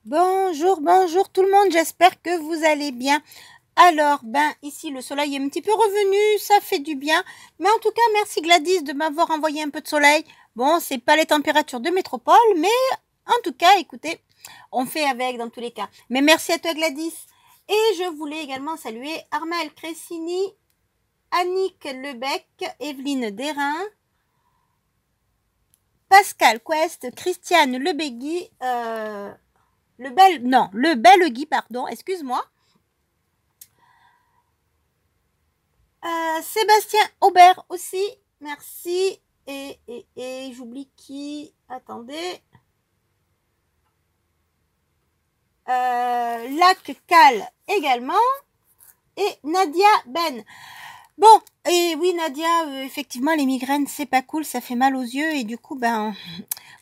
Bonjour, bonjour tout le monde, j'espère que vous allez bien. Alors, ici le soleil est un petit peu revenu, ça fait du bien. Mais en tout cas, merci Gladys de m'avoir envoyé un peu de soleil. Bon, c'est pas les températures de métropole, mais en tout cas, écoutez, on fait avec dans tous les cas. Mais merci à toi Gladys. Et je voulais également saluer Armel Cressini, Annick Lebec, Evelyne Derain, Pascal Quest, Christiane Lebegui, le bel Guy, pardon, excuse-moi. Sébastien Aubert aussi, merci. Et j'oublie qui, attendez. Lac Cal également. Et Nadia Ben. Bon, et oui Nadia, effectivement les migraines c'est pas cool, ça fait mal aux yeux et du coup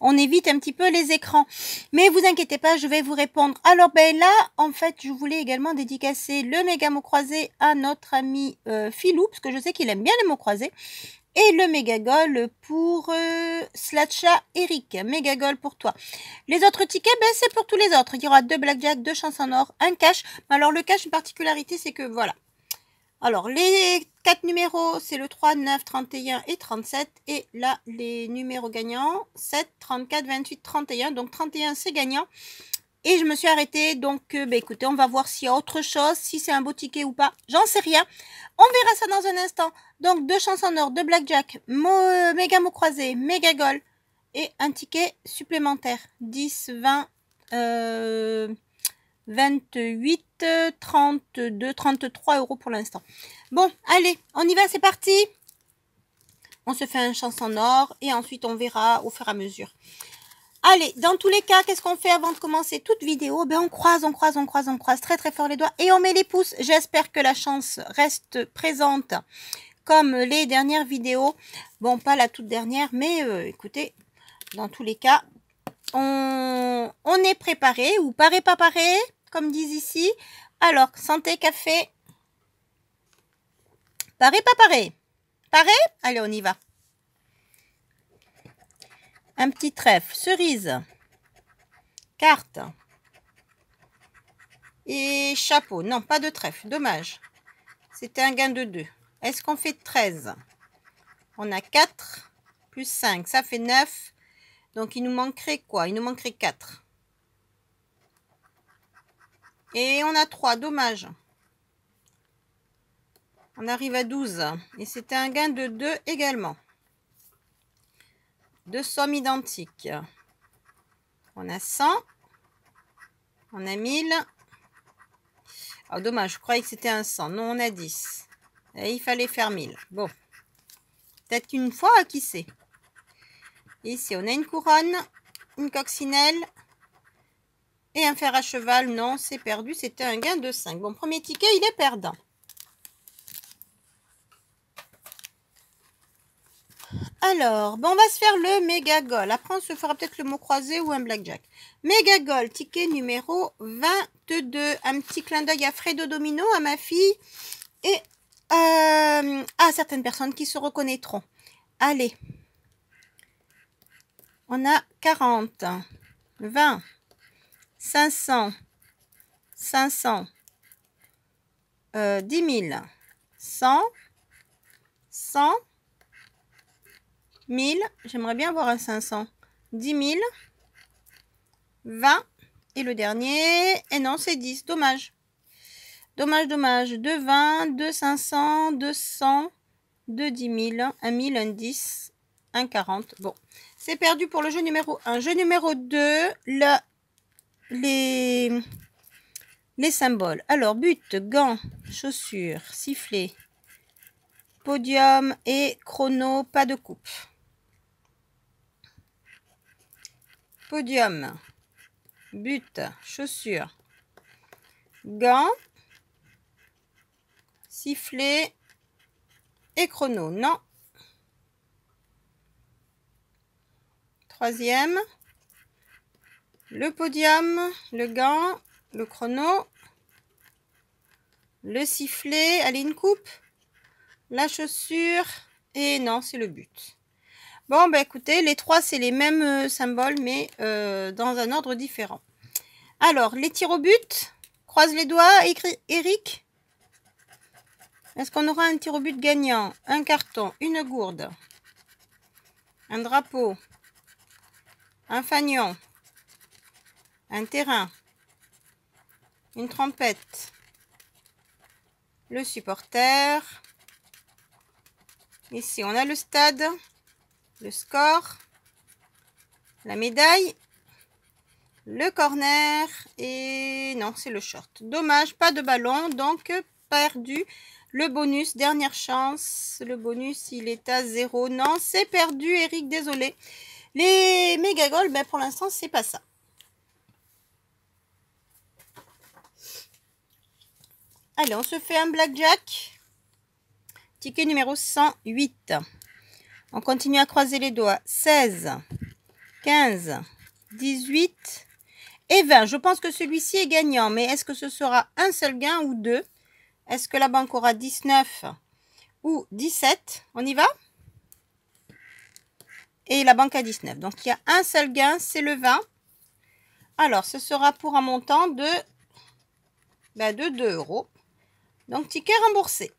on évite un petit peu les écrans. Mais vous inquiétez pas, je vais vous répondre. Alors là, en fait, je voulais également dédicacer le méga mot croisé à notre ami Philou, parce que je sais qu'il aime bien les mots croisés. Et le méga gol pour Slatcha Eric. Méga gol pour toi. Les autres tickets, c'est pour tous les autres. Il y aura 2 blackjack, 2 chances en or, un cash. Alors le cash, une particularité, c'est que voilà. Alors, les 4 numéros, c'est le 3, 9, 31 et 37. Et là, les numéros gagnants, 7, 34, 28, 31. Donc, 31, c'est gagnant. Et je me suis arrêtée. Donc, écoutez, on va voir s'il y a autre chose, si c'est un beau ticket ou pas. J'en sais rien. On verra ça dans un instant. Donc, 2 chances en or, 2 blackjack, méga mot croisé, méga gol et un ticket supplémentaire. 10, 20, 28, 32, 33 euros pour l'instant. Bon, allez, on y va, c'est parti. On se fait un chance en or et ensuite on verra au fur et à mesure. Allez, dans tous les cas, qu'est-ce qu'on fait avant de commencer toute vidéo? On croise très très fort les doigts et on met les pouces. J'espère que la chance reste présente comme les dernières vidéos. Bon, pas la toute dernière, mais écoutez, dans tous les cas, on est préparé ou paré pas paré, comme disent ici. Alors, santé, café. Paré pas paré? Paré? Allez, on y va. Un petit trèfle, cerise, carte et chapeau. Non, pas de trèfle, dommage. C'était un gain de 2. Est-ce qu'on fait 13? On a 4 plus 5, ça fait 9. Donc, il nous manquerait quoi? Il nous manquerait 4. Et on a 3, dommage. On arrive à 12. Et c'était un gain de 2 également. Deux sommes identiques. On a 100. On a 1000. Oh, dommage, je croyais que c'était un 100. Non, on a 10. Et il fallait faire 1000. Bon. Peut-être qu'une fois, qui sait. Ici, on a une couronne, une coccinelle et un fer à cheval. Non, c'est perdu. C'était un gain de 5. Bon, premier ticket, il est perdant. Alors, on va se faire le méga gol. Après, on se fera peut-être le mot croisé ou un blackjack. Méga gol, ticket numéro 22. Un petit clin d'œil à Fredo Domino, à ma fille et à certaines personnes qui se reconnaîtront. Allez. On a 40, 20, 500, 500, 10 000, 100, 100, 1000, j'aimerais bien avoir un 500, 10 000, 20, et le dernier, et non, c'est 10, dommage. Dommage, dommage, 2 20, 2 500, 200, 2 10 000, 1 1000, 1 10, 1 40. Bon, c'est perdu pour le jeu numéro 1. Jeu numéro 2, les symboles. Alors, but, gants, chaussures, sifflet, podium et chrono, pas de coupe. Podium, but, chaussures, gants, sifflet et chrono. Non. Troisième, le podium, le gant, le chrono, le sifflet, allez, une coupe, la chaussure, et non, c'est le but. Bon, écoutez, les trois, c'est les mêmes symboles, mais dans un ordre différent. Alors, les tirs au but. Croise les doigts, Eric. Est-ce qu'on aura un tir au but gagnant? Un carton, une gourde, un drapeau, un fanion, un terrain, une trompette, le supporter. Ici, on a le stade, le score, la médaille, le corner et non, c'est le short. Dommage, pas de ballon, donc perdu. Le bonus, dernière chance. Le bonus, il est à 0. Non, c'est perdu, Eric, désolé. Les méga goals, ben pour l'instant, c'est pas ça. Allez, on se fait un blackjack. Ticket numéro 108. On continue à croiser les doigts. 16, 15, 18 et 20. Je pense que celui-ci est gagnant, mais est-ce que ce sera un seul gain ou deux? Est-ce que la banque aura 19 ou 17? On y va? Et la banque a 19. Donc, il y a un seul gain, c'est le 20. Alors, ce sera pour un montant de 2 euros. Donc, ticket remboursé.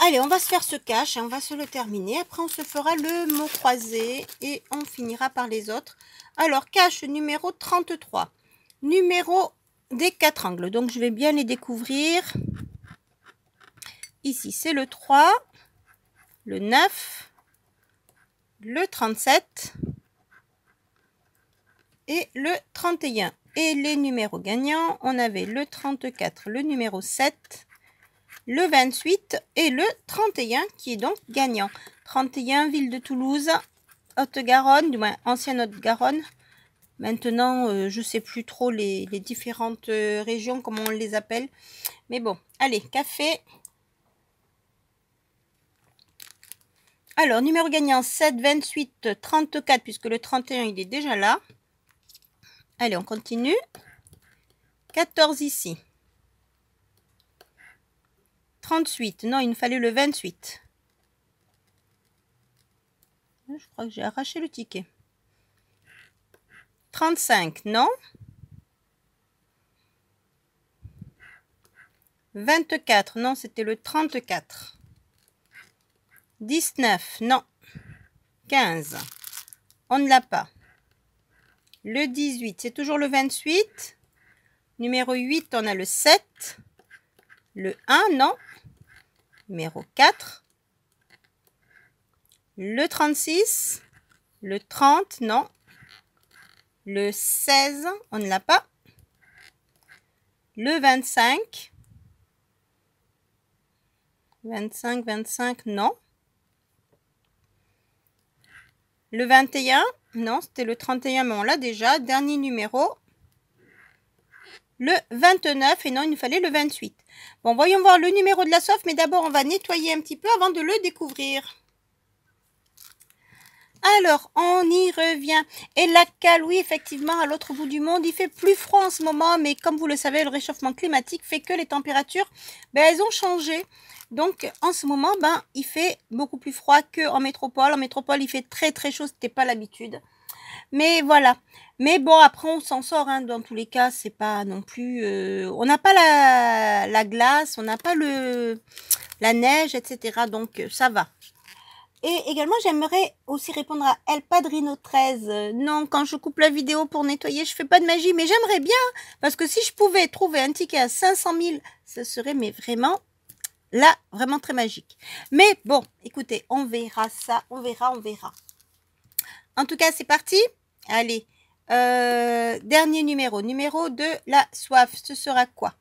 Allez, on va se faire ce cash et on va se le terminer. Après, on se fera le mot croisé et on finira par les autres. Alors, cash numéro 33. Numéro des 4 angles. Donc, je vais bien les découvrir. Ici, c'est le 3, le 9, le 37 et le 31. Et les numéros gagnants, on avait le 34, le numéro 7, le 28 et le 31 qui est donc gagnant. 31, ville de Toulouse, Haute-Garonne, du moins ancienne Haute-Garonne. Maintenant, je ne sais plus trop les différentes régions, comment on les appelle. Mais bon, allez, café. Alors, numéro gagnant 7, 28, 34, puisque le 31, il est déjà là. Allez, on continue. 14 ici. 38, non, il nous fallait le 28. Je crois que j'ai arraché le ticket. 35, non. 24, non, c'était le 34. 19, non. 15, on ne l'a pas. Le 18, c'est toujours le 28. Numéro 8, on a le 7. Le 1, non. Numéro 4. Le 36. Le 30, non. Le 16, on ne l'a pas. Le 25. 25, 25, non. Le 21, non, c'était le 31, mais on l'a déjà. Dernier numéro. Le 29, et non, il nous fallait le 28. Bon, voyons voir le numéro de la soif, mais d'abord, on va nettoyer un petit peu avant de le découvrir. Alors, on y revient. Et la cale, oui, effectivement, à l'autre bout du monde, il fait plus froid en ce moment, mais comme vous le savez, le réchauffement climatique fait que les températures, elles ont changé. Donc, en ce moment, il fait beaucoup plus froid qu'en métropole. En métropole, il fait très, très chaud, c'était pas l'habitude. Mais voilà. Mais bon, après, on s'en sort, hein. Dans tous les cas, c'est pas non plus... on n'a pas la glace, on n'a pas la neige, etc. Donc, ça va. Et également, j'aimerais aussi répondre à El Padrino 13. Non, quand je coupe la vidéo pour nettoyer, je fais pas de magie, mais j'aimerais bien. Parce que si je pouvais trouver un ticket à 500 000, ce serait mais vraiment, là, vraiment très magique. Mais bon, écoutez, on verra ça, on verra. En tout cas, c'est parti. Allez, dernier numéro de la soif, ce sera quoi?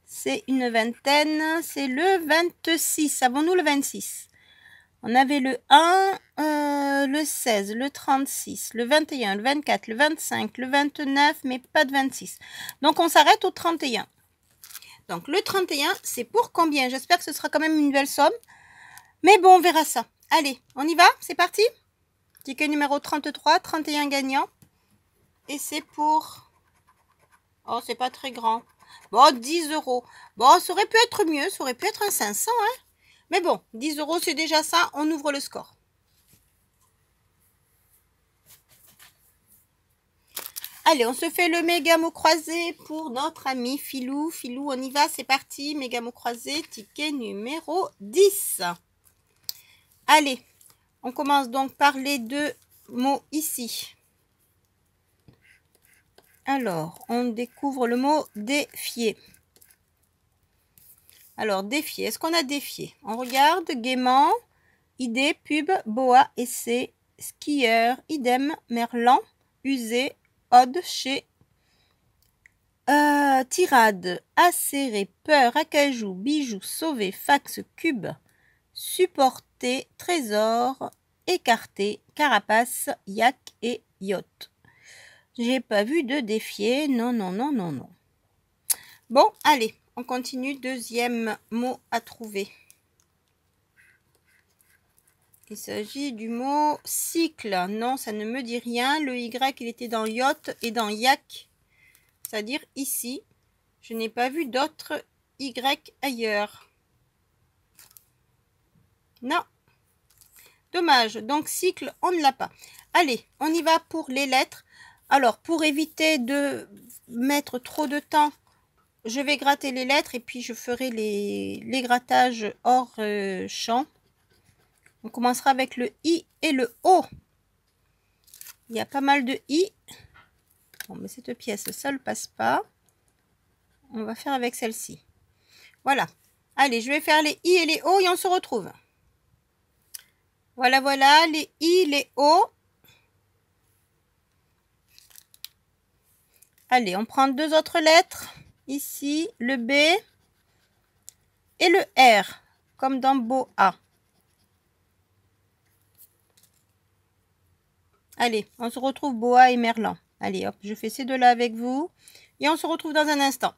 C'est une vingtaine, c'est le 26. Avons-nous le 26? On avait le 1, le 16, le 36, le 21, le 24, le 25, le 29, mais pas de 26. Donc, on s'arrête au 31. Donc, le 31, c'est pour combien? J'espère que ce sera quand même une belle somme. Mais bon, on verra ça. Allez, on y va? C'est parti? Ticket numéro 33, 31 gagnants. Et c'est pour... Oh, c'est pas très grand. Bon, 10 euros. Bon, ça aurait pu être mieux, ça aurait pu être un 500, hein. Mais bon, 10 euros, c'est déjà ça. On ouvre le score. Allez, on se fait le méga mot croisé pour notre ami Filou. Filou, on y va, c'est parti. Méga mot croisé, ticket numéro 10. Allez, on commence donc par les deux mots ici. Alors, on découvre le mot défier. Alors, défier, est-ce qu'on a défié? On regarde, gaiement, idée, pub, boa, essai, skieur, idem, merlan, usé, ode, chez, tirade, acéré, peur, acajou, bijou, sauvé, fax, cube, supporter, trésor, écarté, carapace, yak et yacht. J'ai pas vu de défier, non, non, non, non, non. Bon, allez, on continue, deuxième mot à trouver. Il s'agit du mot cycle. Non, ça ne me dit rien. Le Y, il était dans yacht et dans yak, c'est-à-dire ici. Je n'ai pas vu d'autres Y ailleurs. Non. Dommage. Donc, cycle, on ne l'a pas. Allez, on y va pour les lettres. Alors, pour éviter de mettre trop de temps, je vais gratter les lettres et puis je ferai les grattages hors champ. On commencera avec le I et le O. Il y a pas mal de I. Bon, mais cette pièce, ça ne passe pas. On va faire avec celle-ci. Voilà. Allez, je vais faire les I et les O et on se retrouve. Voilà, voilà, les I, les O. Allez, on prend deux autres lettres. Ici, le B et le R, comme dans Boa. Allez, on se retrouve Boa et Merlan. Allez, hop, je fais ces deux-là avec vous. Et on se retrouve dans un instant.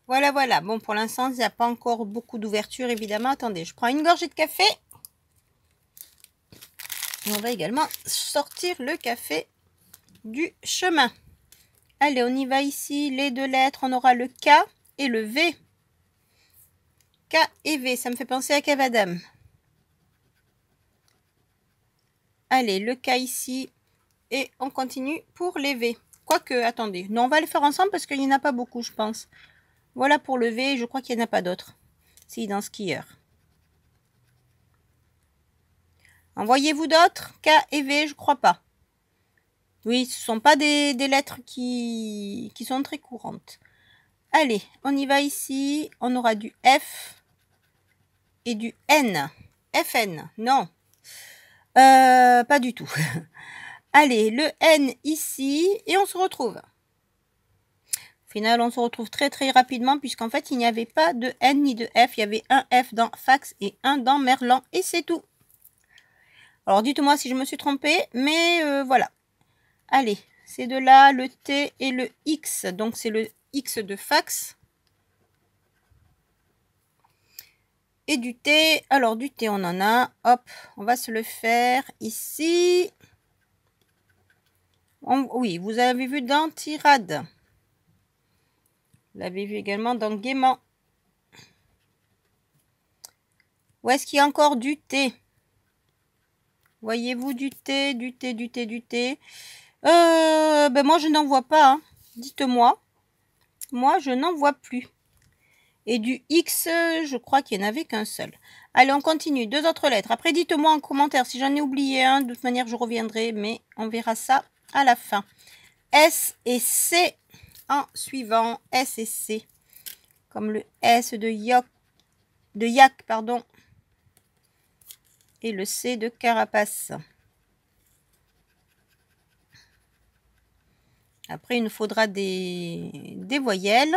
Voilà, voilà. Bon, pour l'instant, il n'y a pas encore beaucoup d'ouverture, évidemment. Attendez, je prends une gorgée de café. Et on va également sortir le café du chemin. Allez, on y va ici. Les deux lettres, on aura le K et le V. K et V, ça me fait penser à Cavadam. Allez, le K ici. Et on continue pour les V. Quoique, attendez. Non, on va les faire ensemble parce qu'il n'y en a pas beaucoup, je pense. Voilà pour le V. Je crois qu'il n'y en a pas d'autres. Si, dans skieur. En voyez-vous d'autres? K et V, je crois pas. Oui, ce ne sont pas des lettres qui sont très courantes. Allez, on y va ici. On aura du F et du N. FN, non. Pas du tout. Allez, le N ici et on se retrouve. Au final, on se retrouve très très rapidement puisqu'en fait, il n'y avait pas de N ni de F. Il y avait un F dans fax et un dans Merlan et c'est tout. Alors, dites-moi si je me suis trompée, mais voilà. Allez, c'est de là le T et le X. Donc, c'est le X de fax. Et du T. Alors, du T, on en a. Hop, on va se le faire ici. Oui, vous avez vu dans tirade. Vous l'avez vu également dans gaiement. Où est-ce qu'il y a encore du T? Voyez-vous du T, du T, du T, du T? Ben moi, je n'en vois pas. Hein. Dites-moi. Moi, je n'en vois plus. Et du X, je crois qu'il n'y en avait qu'un seul. Allez, on continue. Deux autres lettres. Après, dites-moi en commentaire si j'en ai oublié un. De toute manière, je reviendrai, mais on verra ça à la fin. S et C en suivant. S et C. Comme le S de yak, pardon. Et le C de carapace. Après, il nous faudra des voyelles.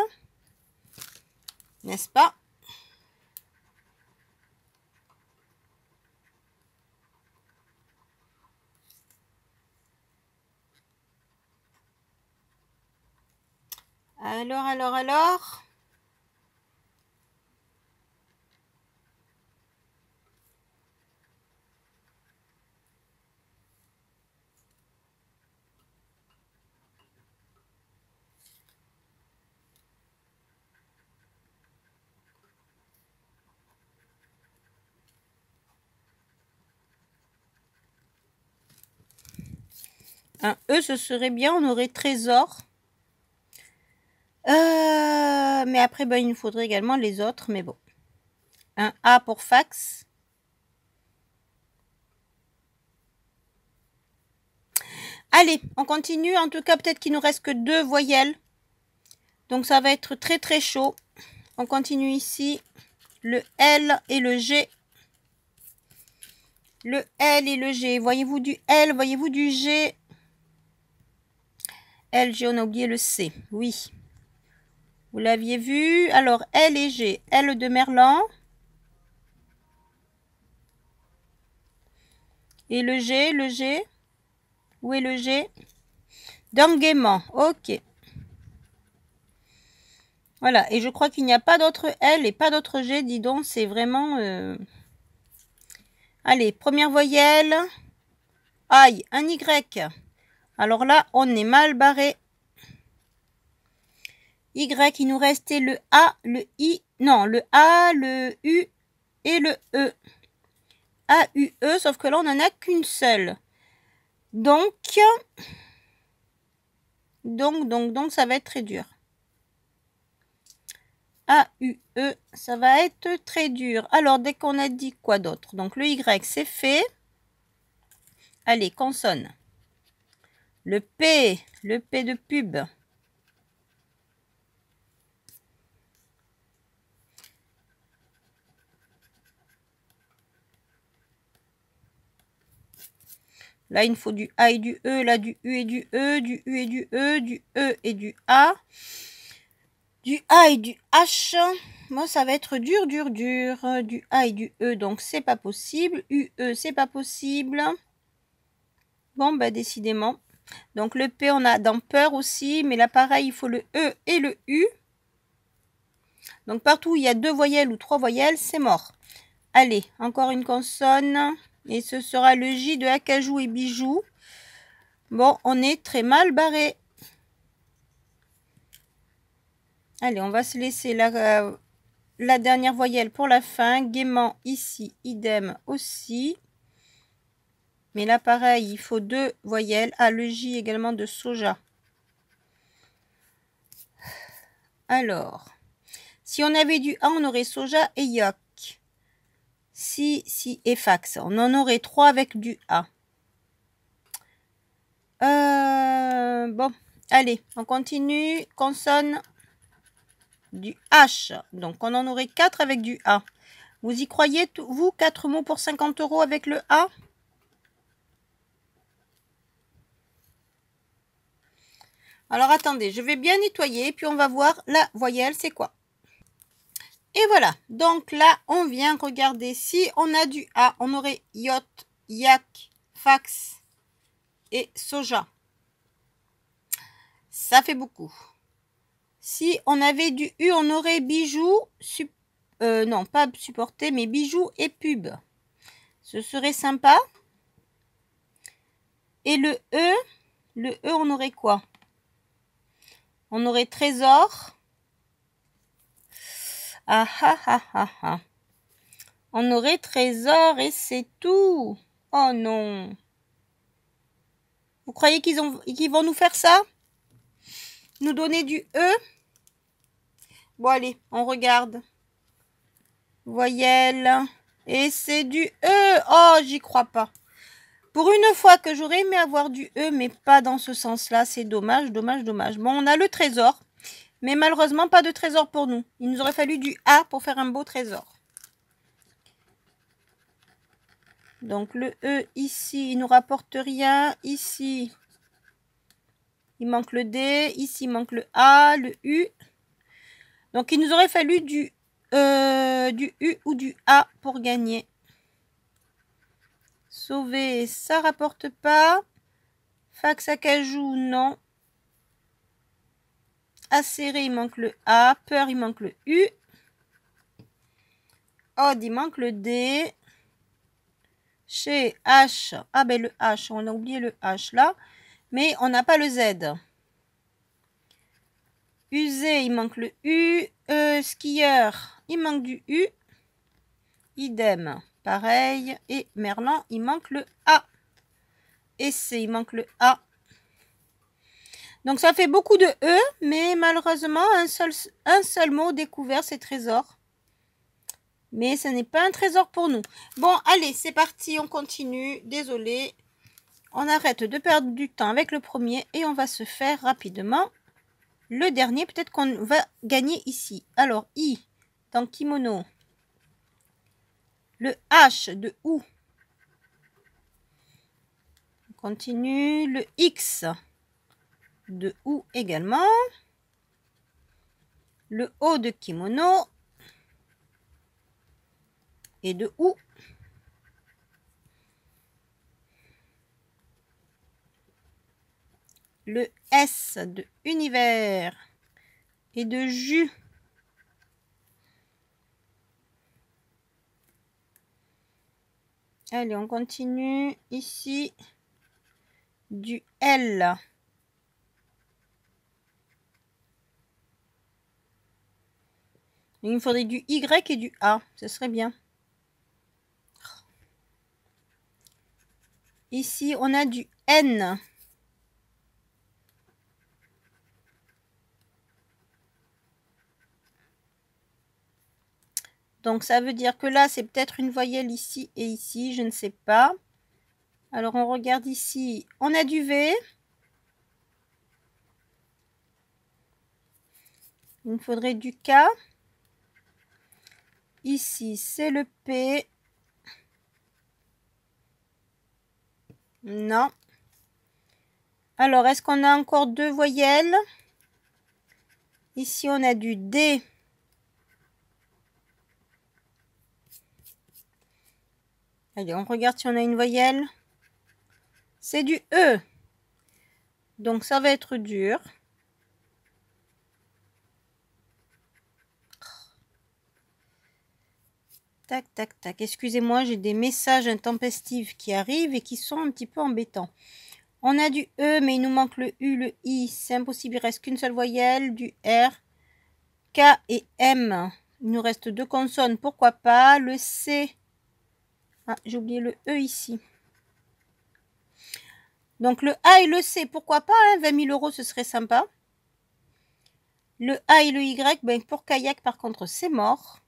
N'est-ce pas? Alors. Un E, ce serait bien, on aurait trésor. Mais après, ben, il nous faudrait également les autres, mais bon. Un A pour fax. Allez, on continue. En tout cas, peut-être qu'il nous reste que 2 voyelles. Donc, ça va être très, très chaud. On continue ici. Le L et le G. Le L et le G. Voyez-vous du L? Voyez-vous du G? L, G, on a oublié le C. Oui. Vous l'aviez vu. Alors, L et G. L de Merlan. Et le G, le G. Où est le G? D'engaiement. Ok. Voilà. Et je crois qu'il n'y a pas d'autre L et pas d'autre G. Dis donc, c'est vraiment... Allez, première voyelle. Aïe, un Y. Alors là, on est mal barré. Y, il nous restait le A, le I. Non, le A, le U et le E. A, U, E, sauf que là, on n'en a qu'une seule. Donc, ça va être très dur. A, U, E, ça va être très dur. Alors, dès qu'on a dit quoi d'autre? Donc, le Y, c'est fait. Allez, consonne. Le P de pub. Là, il me faut du A et du E, là, du U et du E, du U et du E, du E et du A. Du A et du H. Moi, ça va être dur, dur, dur. Du A et du E, donc c'est pas possible. UE, c'est pas possible. Bon, bah, décidément. Donc, le P, on a dans peur aussi. Mais là, pareil, il faut le E et le U. Donc, partout où il y a 2 voyelles ou 3 voyelles, c'est mort. Allez, encore une consonne. Et ce sera le J de acajou et bijoux. Bon, on est très mal barré. Allez, on va se laisser la dernière voyelle pour la fin. Gaiement ici, idem aussi. Mais là, pareil, il faut 2 voyelles. Ah, le J également de soja. Alors, si on avait du A, on aurait soja et yok. Si, et fax. On en aurait 3 avec du A. Bon, allez, on continue. Consonne du H. Donc, on en aurait 4 avec du A. Vous y croyez, vous, 4 mots pour 50 € avec le A? Alors, attendez, je vais bien nettoyer, puis on va voir la voyelle, c'est quoi. Et voilà, donc là, on vient regarder si on a du A, on aurait yacht, yak, fax et soja. Ça fait beaucoup. Si on avait du U, on aurait bijoux, non, pas supporté, mais bijoux et pub. Ce serait sympa. Et le E, on aurait quoi? On aurait trésor. Ah ah ah ah ah. On aurait trésor et c'est tout. Oh non. Vous croyez qu'ils vont nous faire ça? Nous donner du E? Bon, allez, on regarde. Voyelle. Et c'est du E. Oh, j'y crois pas. Pour une fois que j'aurais aimé avoir du E, mais pas dans ce sens-là. C'est dommage, dommage, dommage. Bon, on a le trésor. Mais malheureusement, pas de trésor pour nous. Il nous aurait fallu du A pour faire un beau trésor. Donc, le E ici, il nous rapporte rien. Ici, il manque le D. Ici, il manque le A, le U. Donc, il nous aurait fallu du U ou du A pour gagner. Sauver, ça rapporte pas. Fax acajou, non. Acéré, il manque le A. Peur, il manque le U. Odd, il manque le D. Chez H, ah ben le H, on a oublié le H là. Mais on n'a pas le Z. Usé, il manque le U. Skieur, il manque du U. Idem, pareil. Et Merlan, il manque le A. Essai, il manque le A. Donc ça fait beaucoup de E, mais malheureusement, un seul mot découvert, c'est trésor. Mais ce n'est pas un trésor pour nous. Bon, allez, c'est parti, on continue. Désolée. On arrête de perdre du temps avec le premier et on va se faire rapidement le dernier. Peut-être qu'on va gagner ici. Alors, I, dans kimono. Le H de OU. On continue. Le X de OU également. Le O de kimono. Et de OU. Le S de univers et de jus. Allez, on continue ici du L. Il me faudrait du Y et du A, ce serait bien. Ici, on a du N. Donc, ça veut dire que là, c'est peut-être une voyelle ici et ici, je ne sais pas. Alors, on regarde ici. On a du V. Il me faudrait du K. Ici, c'est le P. Non. Alors, est-ce qu'on a encore deux voyelles? Ici, on a du D. Allez, on regarde si on a une voyelle. C'est du E. Donc, ça va être dur. Tac, tac, tac. Excusez-moi, j'ai des messages intempestifs qui arrivent et qui sont un petit peu embêtants. On a du E, mais il nous manque le U, le I. C'est impossible, il reste qu'une seule voyelle. Du R, K et M. Il nous reste deux consonnes, pourquoi pas. Le C. Ah, j'ai oublié le E ici. Donc le A et le C, pourquoi pas, hein, 20 000 €, ce serait sympa. Le A et le Y, ben pour kayak, par contre, c'est mort.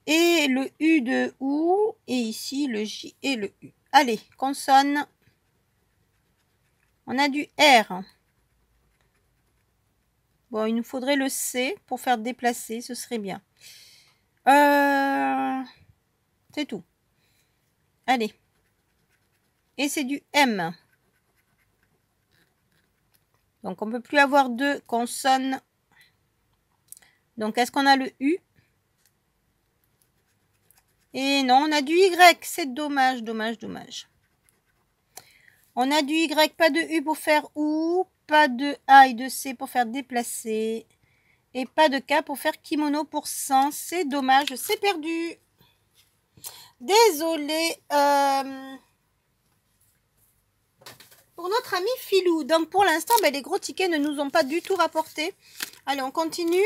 Et le U de OU, et ici le J et le U. Allez, consonne. On a du R. Bon, il nous faudrait le C pour faire déplacer, ce serait bien. C'est tout. Allez. Et c'est du M. Donc, on ne peut plus avoir deux consonnes. Donc, est-ce qu'on a le U? Et non, on a du Y. C'est dommage, dommage, dommage. On a du Y, pas de U pour faire OU, pas de A et de C pour faire déplacer, et pas de K pour faire kimono pour 100. C'est dommage, c'est perdu. Désolée. Pour notre ami Filou. Donc, pour l'instant, ben, les gros tickets ne nous ont pas du tout rapporté. Allez, on continue.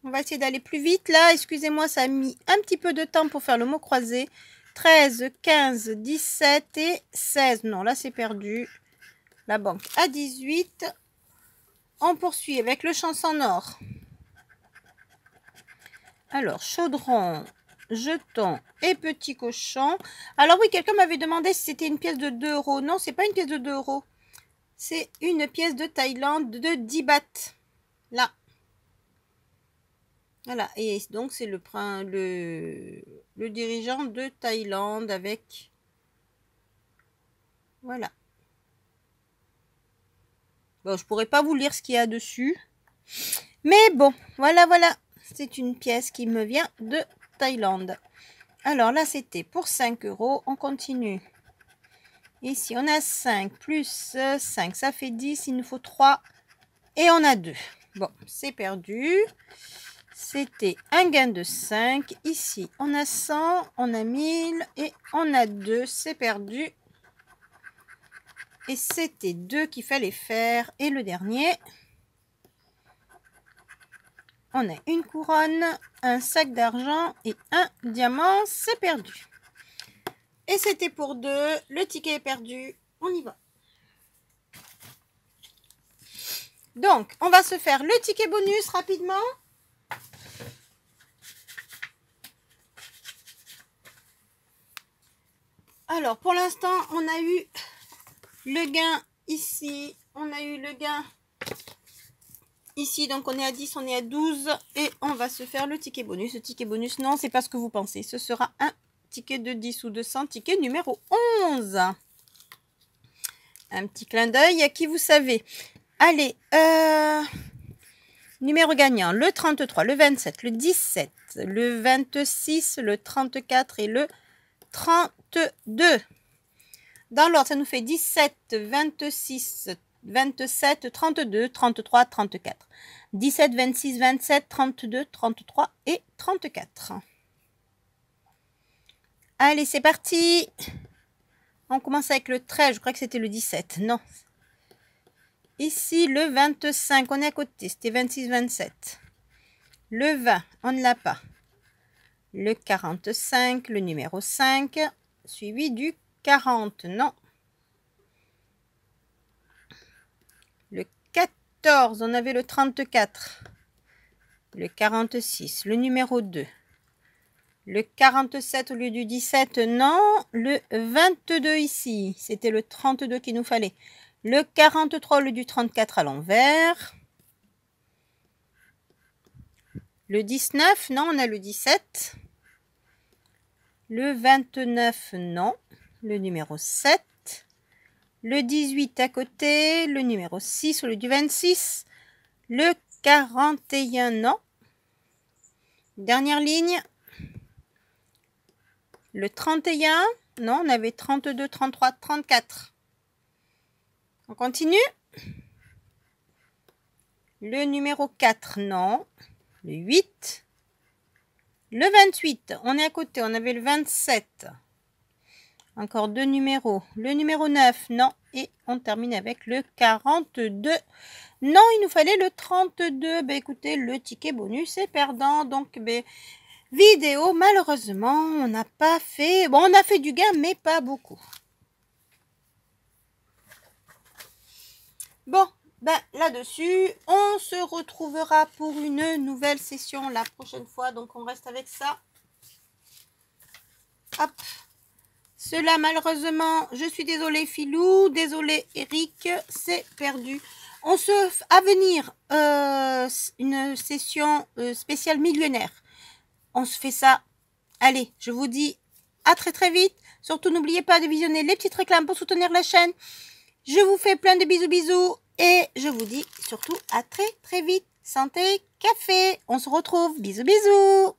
On va essayer d'aller plus vite. Là, excusez-moi, ça a mis un petit peu de temps pour faire le mot croisé. 13, 15, 17 et 16. Non, là, c'est perdu. La banque à 18. On poursuit avec le chanson or. Alors, chaudron, jeton et petit cochon. Alors oui, quelqu'un m'avait demandé si c'était une pièce de 2 €. Non, c'est pas une pièce de 2 €. C'est une pièce de Thaïlande de 10 bahts. Là. Voilà. Et donc, c'est le dirigeant de Thaïlande avec... Voilà. Bon, je pourrais pas vous lire ce qu'il y a dessus. Mais bon, voilà, voilà. C'est une pièce qui me vient de Thaïlande. Alors là, c'était pour 5 €. On continue. Ici, on a 5 plus 5. Ça fait 10. Il nous faut 3. Et on a 2. Bon, c'est perdu. C'était un gain de 5. Ici, on a 100. On a 1000. Et on a 2. C'est perdu. Et c'était 2 qu'il fallait faire. Et le dernier... On a une couronne, un sac d'argent et un diamant. C'est perdu. Et c'était pour 2. Le ticket est perdu. On y va. Donc, on va se faire le ticket bonus rapidement. Alors, pour l'instant, on a eu le gain ici. On a eu le gain ici. Donc, on est à 10, on est à 12. Et on va se faire le ticket bonus. Le ticket bonus, non, c'est pas ce que vous pensez. Ce sera un ticket de 10 ou de 100, ticket numéro 11. Un petit clin d'œil à qui vous savez. Allez, numéro gagnant, le 33, le 27, le 17, le 26, le 34 et le 32. Dans l'ordre, ça nous fait 17, 26, 27, 32, 33, 34. 17, 26, 27, 32, 33 et 34. Allez, c'est parti. On commence avec le 13, je crois que c'était le 17. Non. Ici, le 25, on est à côté, c'était 26, 27. Le 20, on ne l'a pas. Le 45, le numéro 5, suivi du 40, non. Le 14, on avait le 34. Le 46, le numéro 2. Le 47 au lieu du 17, non. Le 22 ici, c'était le 32 qu'il nous fallait. Le 43 au lieu du 34 à l'envers. Le 19, non, on a le 17. Le 29, non. Le numéro 7. Le 18 à côté. Le numéro 6 au lieu du 26. Le 41, non. Dernière ligne. Le 31, non, on avait 32, 33, 34. On continue. Le numéro 4, non. Le 8. Le 28, on est à côté, on avait le 27. Encore deux numéros. Le numéro 9, non. Et on termine avec le 42. Non, il nous fallait le 32. Ben, écoutez, le ticket bonus est perdant. Donc, ben, vidéo, malheureusement, on n'a pas fait... Bon, on a fait du gain, mais pas beaucoup. Bon, ben là-dessus, on se retrouvera pour une nouvelle session la prochaine fois. Donc, on reste avec ça. Hop. Cela, malheureusement, je suis désolée, Philou. Désolée, Eric, c'est perdu. On se... À venir, une session spéciale millionnaire. On se fait ça. Allez, je vous dis à très très vite. Surtout, n'oubliez pas de visionner les petites réclames pour soutenir la chaîne. Je vous fais plein de bisous bisous. Et je vous dis surtout à très très vite. Santé, café. On se retrouve. Bisous bisous.